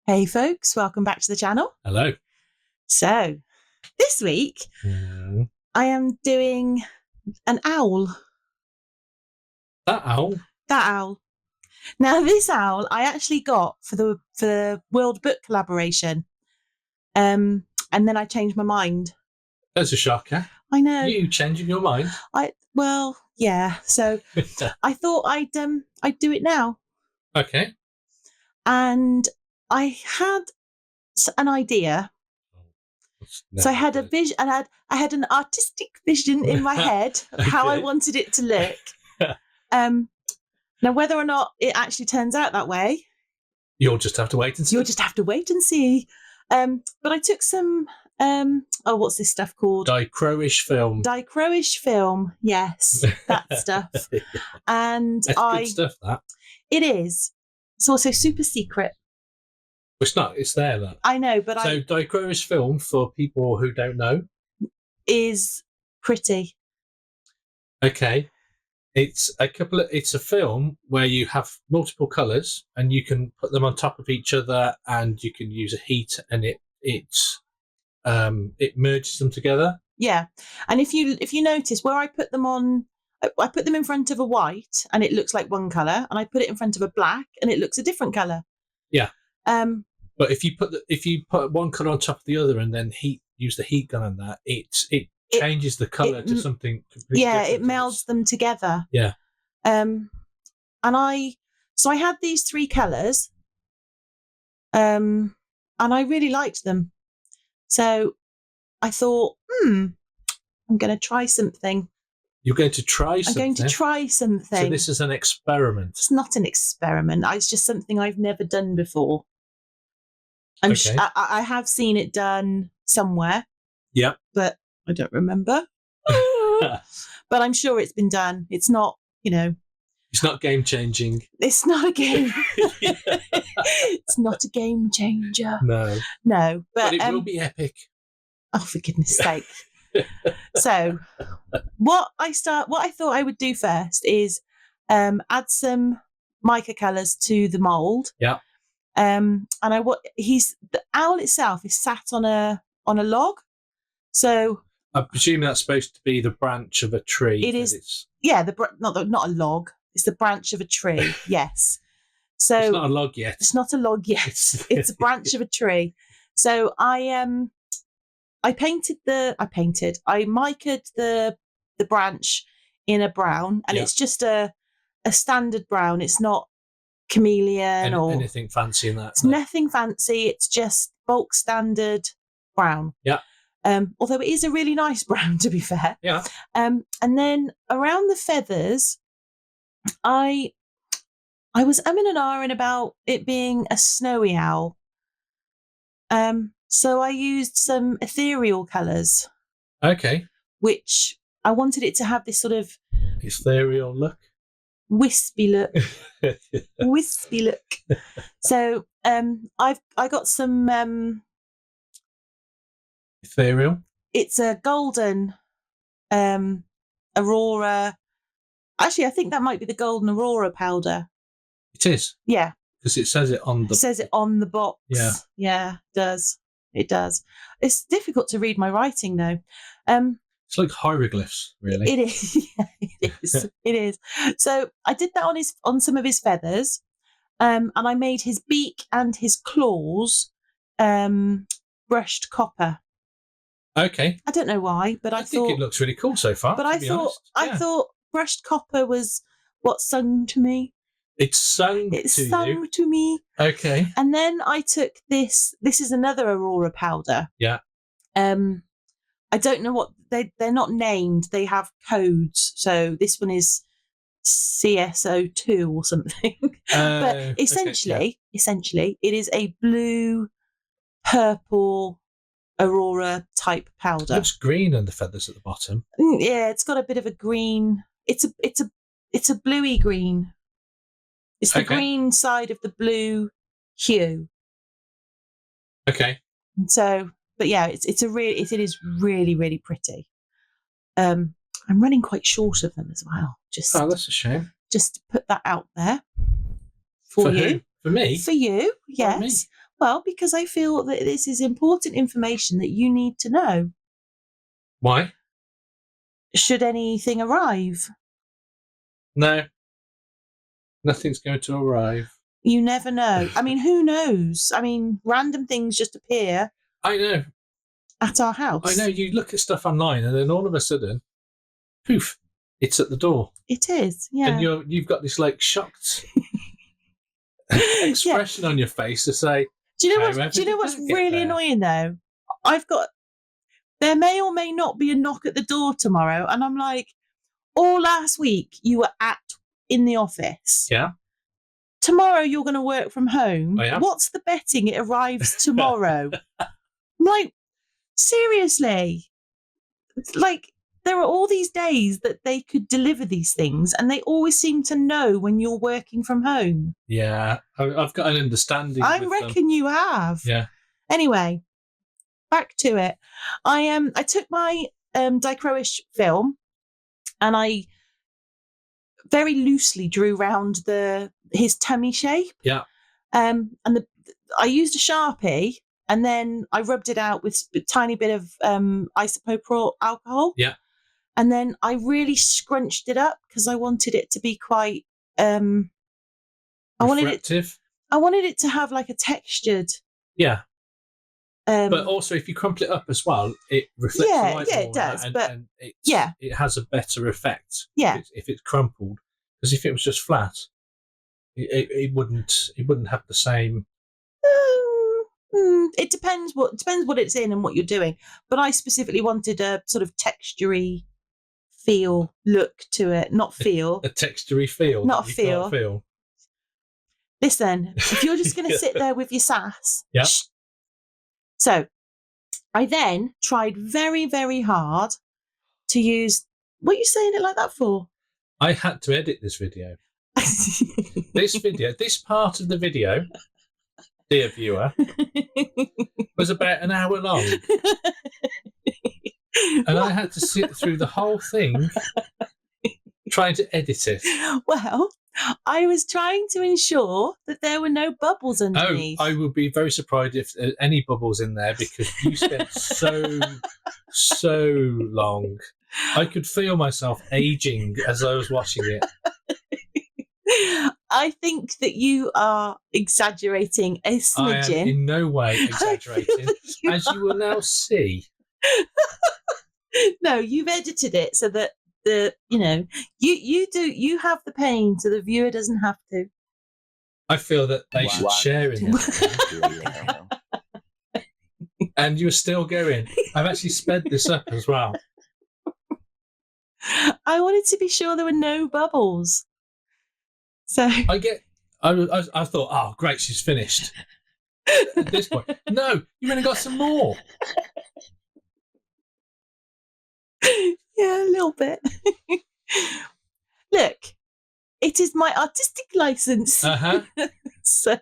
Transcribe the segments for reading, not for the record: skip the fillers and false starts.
Hey folks, welcome back to the channel. Hello. So, this week I am doing an owl. That owl? That owl. Now, this owl I actually got for the World Book collaboration. And then I changed my mind. That's a shocker. I know. You changing your mind? Yeah. So I thought I'd do it now. Okay. And I had an idea. So I had a vision, and I had an artistic vision in my head of how I wanted it to look. Now, whether or not it actually turns out that way, you'll just have to wait and see. You'll just have to wait and see. But I took some. What's this stuff called? Dichroic film. Dichroic film. Yes, that stuff. And that's good stuff. That it is. It's also super secret. It's not. It's there. That I know, but Dichroic film, for people who don't know, is pretty. Okay, it's a film where you have multiple colours and you can put them on top of each other, and you can use a heat, and it merges them together. Yeah, and if you notice where I put them on, I put them in front of a white and it looks like one colour, and I put it in front of a black and it looks a different colour. Yeah. But if you put one colour on top of the other and then use the heat gun on that, it changes the colour to something completely different. Yeah, it melds them together. Yeah. And I had these three colours, and I really liked them. So I thought, I'm going to try something. You're going to try something? I'm going to try something. So this is an experiment? It's not an experiment. It's just something I've never done before. I have seen it done somewhere. Yeah. But I don't remember. But I'm sure it's been done. It's not, It's not game-changing. It's not a game. It's not a game changer. No. But it will be epic. Oh, for goodness sake. So what I thought I would do first is add some mica colours to the mould. Yeah. And the owl itself is sat on a log. So I presume that's supposed to be the branch of a tree. It is. Yeah, not a log. It's the branch of a tree. Yes. So it's not a log yet. It's not a log yet. It's a branch of a tree. So I micaed the branch in a brown, and it's just a standard brown. It's not chameleon or anything fancy in that. It's nothing fancy. It's just bulk standard brown. Yeah. Although it is a really nice brown, to be fair. Yeah. And then around the feathers, I was umming and ahhing about it being a snowy owl. So I used some ethereal colours. Okay. Which I wanted it to have this sort of ethereal look. Wispy look. Wispy look. So I got some ethereal. It's a golden aurora. Actually, I think that might be the golden aurora powder. It is. Yeah. Because it says it on the. It says it on the box. Yeah. Yeah, it does. It does. It's difficult to read my writing though. It's like hieroglyphs, really. It is. Yeah, it is. It is. So I did that on some of his feathers, and I made his beak and his claws brushed copper. Okay. I don't know why, but I think it looks really cool so far. But I thought brushed copper was what sung to me. It's sung to me. Okay. And then I took this. This is another aurora powder. Yeah. I don't know what they're not named. They have codes. So this one is CSO2 or something. But essentially, it is a blue, purple aurora type powder. It looks green on the feathers at the bottom. Yeah, it's got a bit of a green. It's a bluey green. It's the green side of the blue hue. Okay. So, but yeah, it is really, really pretty. I'm running quite short of them as well. That's a shame. Just to put that out there for you. Who? For me? For you, yes. Well, because I feel that this is important information that you need to know. Why? Should anything arrive? No. Nothing's going to arrive. You never know. I mean, who knows? I mean, random things just appear. I know. At our house. I know. You look at stuff online and then all of a sudden, poof, it's at the door. It is, yeah. And you've got this like shocked expression on your face to say, do you know what's really annoying though? There may or may not be a knock at the door tomorrow. And I'm like, all last week you were in the office. Yeah. Tomorrow you're going to work from home. I am. What's the betting it arrives tomorrow? I'm like, seriously? Like, there are all these days that they could deliver these things and they always seem to know when you're working from home. Yeah, I've got an understanding. I reckon you have. Yeah. Anyway, back to it. I took my Dichroic film and I very loosely drew round his tummy shape. Yeah. And I used a Sharpie and then I rubbed it out with a tiny bit of isopropyl alcohol. Yeah. And then I really scrunched it up because I wanted it to be quite reflective. I wanted it to have like a textured. Yeah. But also, if you crumple it up as well, it reflects the light more. It does. And it has a better effect. Yeah. If it's crumpled, because if it was just flat, it wouldn't have the same. It depends what it's in and what you're doing. But I specifically wanted a sort of textury look to it, not feel. A textury feel. Not feel. Listen, if you're just going to sit there with your sass. Yeah. So I then tried very, very hard to use. What are you saying it like that for? I had to edit this video. This part of the video, dear viewer, was about an hour long. And I had to sit through the whole thing trying to edit it. Well, I was trying to ensure that there were no bubbles underneath. Oh, I would be very surprised if there are any bubbles in there because you spent so long. I could feel myself aging as I was watching it. I think that you are exaggerating a smidgen. I am in no way exaggerating, as you will now see. No, you've edited it so that you have the pain so the viewer doesn't have to. I feel that they should share in it. And you're still going. I've actually sped this up as well. I wanted to be sure there were no bubbles. So I thought, oh great, she's finished. At this point, no, you've only got some more. Yeah, a little bit. Look, it is my artistic license. So,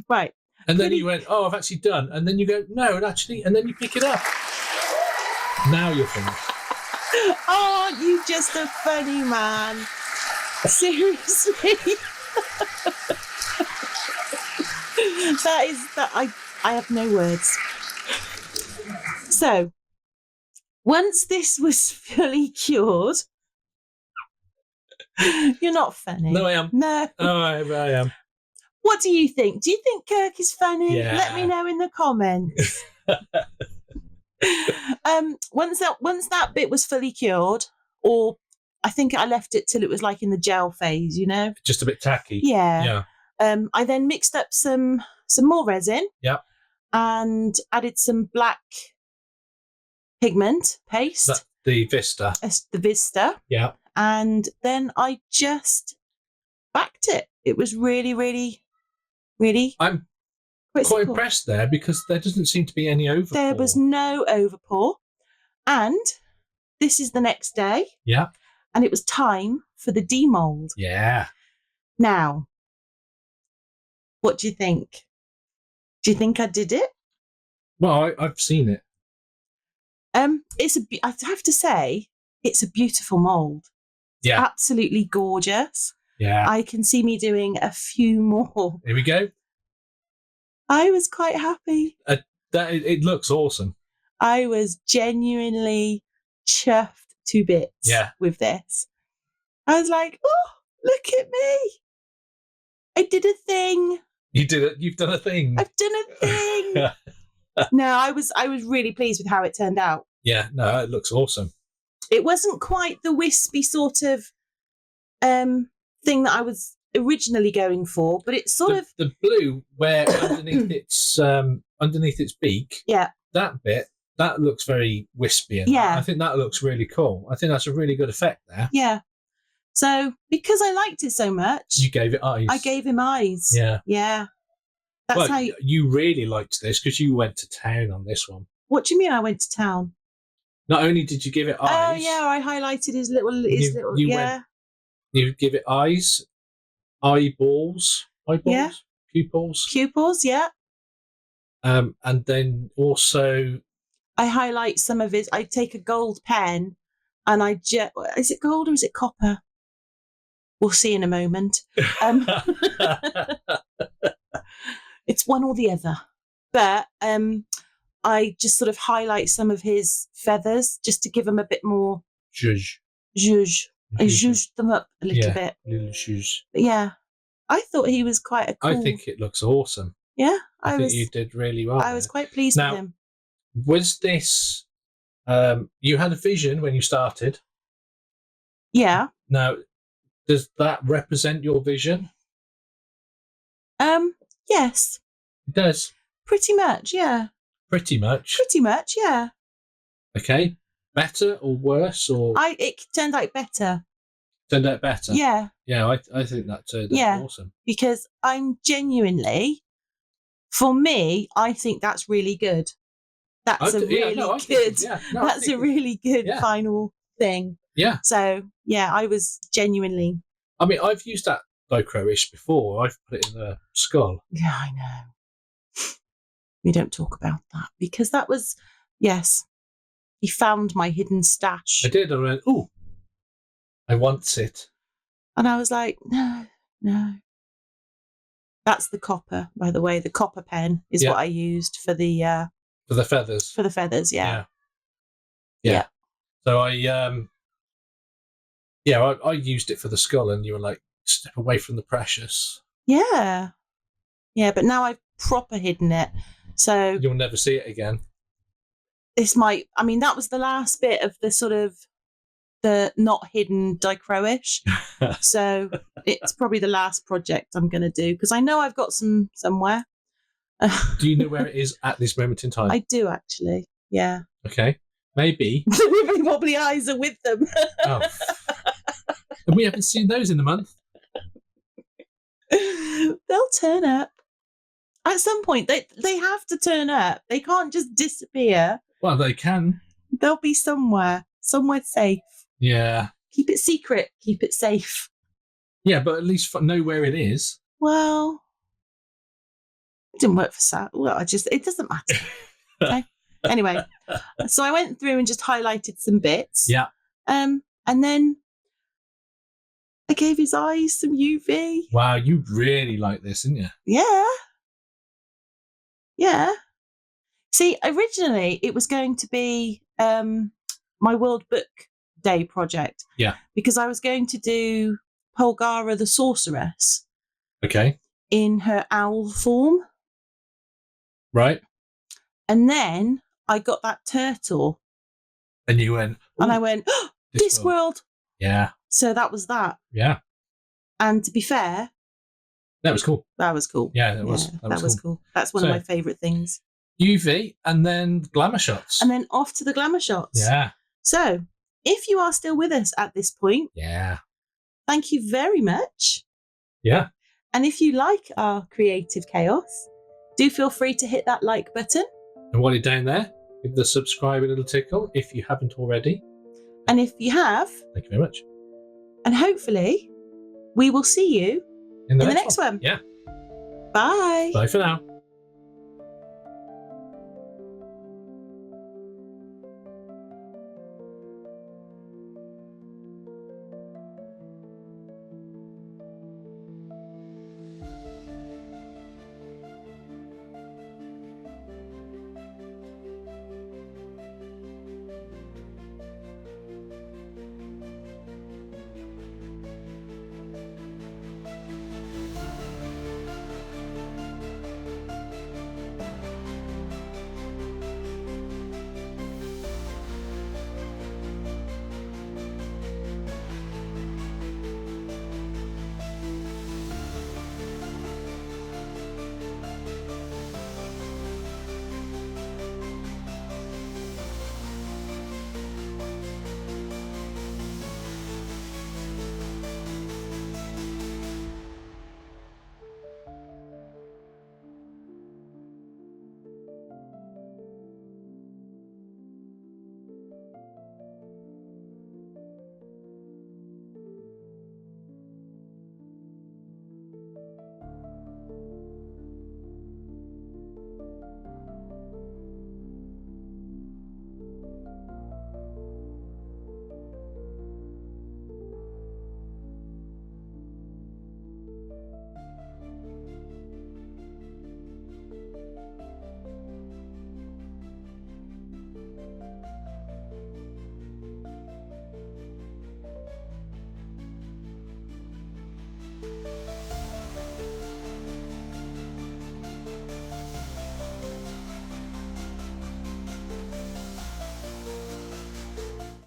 right. And then you went, oh, I've actually done. And then you go, no, actually, and then you pick it up. Now you're finished. Aren't you just a funny man? Seriously. I have no words. So, once this was fully cured, you're not funny. No, I am. No. Oh, I am. What do you think? Do you think Kirk is funny? Yeah. Let me know in the comments. Once that bit was fully cured, or I think I left it till it was like in the gel phase, Just a bit tacky. Yeah. I then mixed up some more resin. Yep. And added some black pigment paste. The Vista. The Vista. Yeah. And then I just backed it. It was really, really, really. I'm quite impressed there because there doesn't seem to be any overpour. There was no overpour. And this is the next day. Yeah. And it was time for the demold. Yeah. Now, what do you think? Do you think I did it? Well, I've seen it. I have to say, it's a beautiful mould. Yeah. Absolutely gorgeous. Yeah. I can see me doing a few more. Here we go. I was quite happy. It looks awesome. I was genuinely chuffed to bits with this. I was like, oh, look at me. I did a thing. You did it. You've done a thing. I've done a thing. No, I was really pleased with how it turned out. Yeah, no, it looks awesome. It wasn't quite the wispy sort of thing that I was originally going for, but it's sort of the blue where underneath its beak. Yeah. That bit that looks very wispy. I think that looks really cool. I think that's a really good effect there. Yeah. So because I liked it so much, you gave it eyes. I gave him eyes. Yeah. Yeah. That's how you really liked this because you went to town on this one. What do you mean I went to town? Not only did you give it eyes. Oh yeah, I highlighted his little you give it eyes, eyeballs, pupils, yeah. And then also I highlight some of his. I take a gold pen, and is it gold or is it copper? We'll see in a moment. It's one or the other, but I just sort of highlight some of his feathers just to give him a bit more zhuzh. I zhuzhed them up a little bit. Little zhuzh. But yeah, I thought he was quite a cool. I think it looks awesome. Yeah, I think you did really well. I was quite pleased with him. Was this? You had a vision when you started. Yeah. Now, does that represent your vision? Yes. It does. Pretty much, yeah. Pretty much, yeah. Okay. Better or worse, or it turned out better. Turned out better. Yeah. Yeah, I think that turned out awesome. Because I'm genuinely, for me, I think that's really good. That's a really good final thing. Yeah. So yeah, I was genuinely. I mean, I've used that Dichroic before. I've put it in the skull. Yeah, I know. We don't talk about that because that was, yes, he found my hidden stash. I did. I went, ooh, I want it. And I was like, no. That's the copper, by the way. The copper pen is what I used for the feathers. For the feathers, yeah. So I used it for the skull, and you were like, step away from the precious. Yeah. Yeah, but now I've proper hidden it. So you'll never see it again. That was the last bit of the sort of the not hidden Dichroic. So it's probably the last project I'm going to do because I know I've got some somewhere. Do you know where it is at this moment in time? I do actually. Yeah. Okay. Maybe. The wibbly wobbly eyes are with them. Oh. And we haven't seen those in a month. They'll turn up. At some point, they have to turn up. They can't just disappear. Well, they can. They'll be somewhere safe. Yeah. Keep it secret. Keep it safe. Yeah, but at least know where it is. Well, it didn't work for Sal. Well, it doesn't matter. Okay. Anyway, so I went through and just highlighted some bits. Yeah. And then I gave his eyes some UV. Wow, you really like this, didn't you? Yeah. Yeah. See, originally it was going to be my World Book Day project. Yeah. Because I was going to do Polgara the Sorceress. Okay. In her owl form. Right. And then I got that turtle. And you went. And I went, oh, this world. Yeah. So that was that. Yeah. And to be fair. That was cool. That was cool. Yeah, that was cool. That's one of my favourite things. UV and then glamour shots. And then off to the glamour shots. Yeah. So if you are still with us at this point. Yeah. Thank you very much. Yeah. And if you like our creative chaos, do feel free to hit that like button. And while you're down there, give the subscribe a little tickle if you haven't already. And if you have. Thank you very much. And hopefully we will see you in the next one. Yeah. Bye. Bye for now.